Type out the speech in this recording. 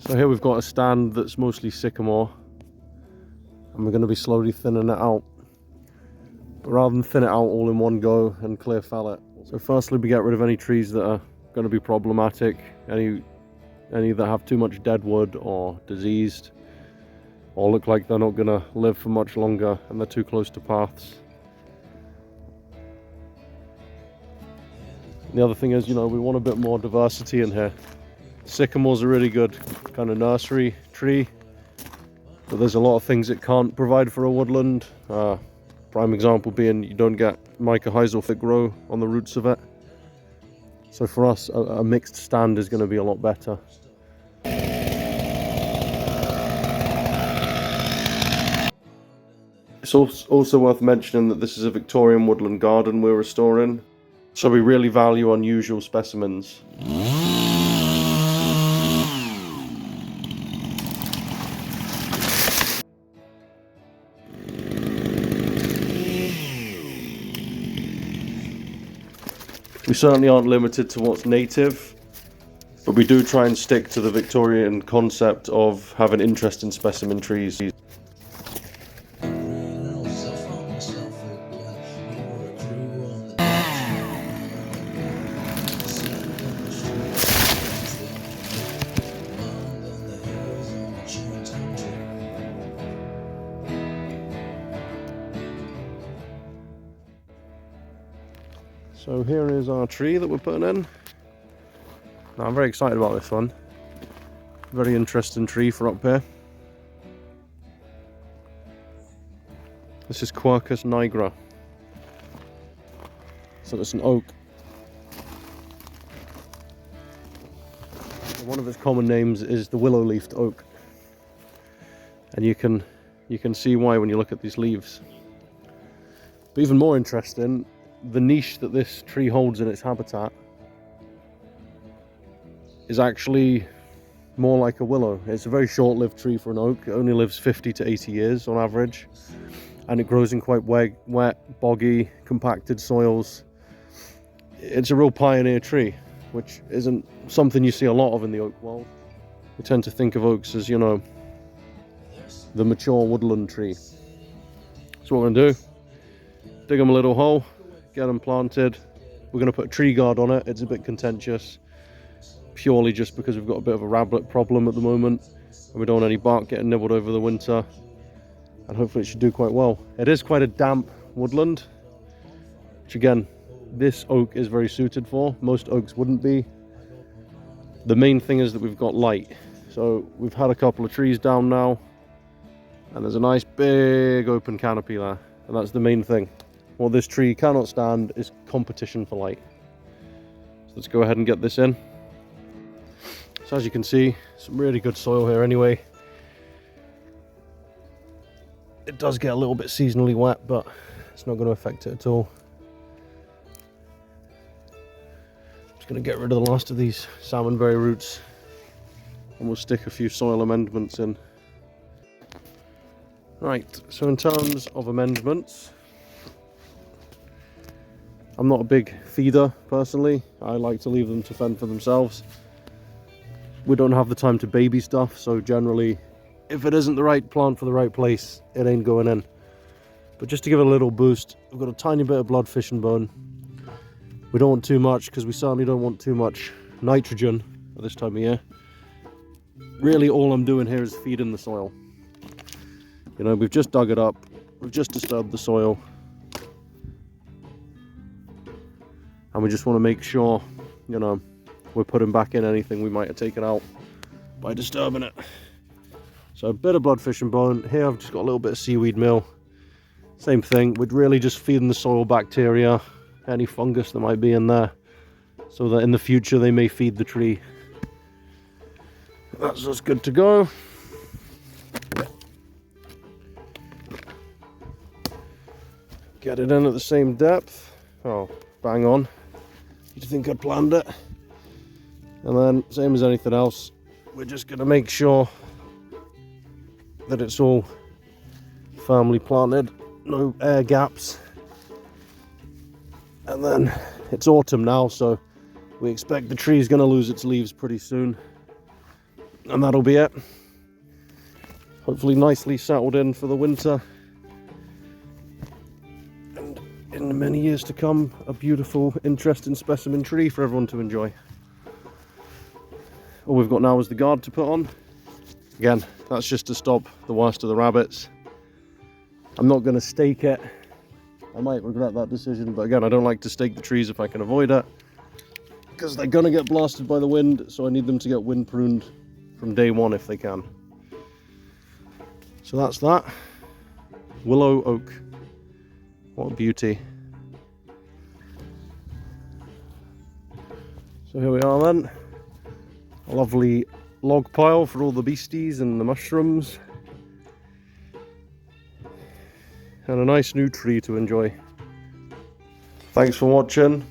So here we've got a stand that's mostly sycamore, and we're going to be slowly thinning it out. But rather than thin it out all in one go and clear fell it. So firstly we get rid of any trees that are going to be problematic, any that have too much dead wood or diseased, or look like they're not going to live for much longer and they're too close to paths. And the other thing is, you know, we want a bit more diversity in here. Sycamore's a really good kind of nursery tree, but there's a lot of things it can't provide for a woodland. Prime example being you don't get mycorrhizal thick grow on the roots of it. So for us, a mixed stand is going to be a lot better. It's also worth mentioning that this is a Victorian woodland garden we're restoring, so we really value unusual specimens. We certainly aren't limited to what's native, but we do try and stick to the Victorian concept of having interest in specimen trees. So here is our tree that we're putting in. Now, I'm very excited about this one. Very interesting tree for up here. This is Quercus nigra. So it's an oak. One of its common names is the willow-leafed oak. And you can see why when you look at these leaves. But even more interesting, the niche that this tree holds in its habitat is actually more like a willow. It's a very short-lived tree for an oak. It only lives 50 to 80 years on average, and it grows in quite wet, boggy, compacted soils. It's a real pioneer tree, which isn't something you see a lot of in the oak world. We tend to think of oaks as, you know, the mature woodland tree. So what we're going to do, dig them a little hole, get them planted. We're going to put a tree guard on it. It's a bit contentious, purely just because we've got a bit of a rabbit problem at the moment, and we don't want any bark getting nibbled over the winter, and hopefully it should do quite well. It is quite a damp woodland, which again, this oak is very suited for. Most oaks wouldn't be. The main thing is that we've got light. So we've had a couple of trees down now, and there's a nice big open canopy there, and that's the main thing. What this tree cannot stand is competition for light. So let's go ahead and get this in. So as you can see, some really good soil here anyway. It does get a little bit seasonally wet, but it's not going to affect it at all. Just going to get rid of the last of these salmonberry roots, and we'll stick a few soil amendments in. Right, so in terms of amendments, I'm not a big feeder personally. I like to leave them to fend for themselves. We don't have the time to baby stuff, so generally if it isn't the right plant for the right place, it ain't going in. But just to give it a little boost, we've got a tiny bit of bloodfish and bone. We don't want too much, because we certainly don't want too much nitrogen at this time of year. Really all I'm doing here is feeding the soil. You know, we've just dug it up, we've just disturbed the soil, and we just want to make sure, you know, we're putting back in anything we might have taken out by disturbing it. So a bit of bloodfish and bone. Here I've just got a little bit of seaweed meal. Same thing, we're really just feeding the soil bacteria, any fungus that might be in there, so that in the future they may feed the tree. That's just good to go. Get it in at the same depth. Oh, bang on. You'd think I'd planned it. And then, same as anything else, we're just going to make sure that it's all firmly planted, no air gaps. And then it's autumn now, so we expect the tree's going to lose its leaves pretty soon. And that'll be it. Hopefully nicely settled in for the winter. And in the many years to come, a beautiful, interesting specimen tree for everyone to enjoy. All we've got now is the guard to put on. Again, that's just to stop the worst of the rabbits. I'm not going to stake it. I might regret that decision, but again, I don't like to stake the trees if I can avoid it, because they're going to get blasted by the wind, so I need them to get wind pruned from day one if they can. So that's that. Willow oak. What a beauty. So here we are then. A lovely log pile for all the beasties and the mushrooms. And a nice new tree to enjoy. Thanks for watching.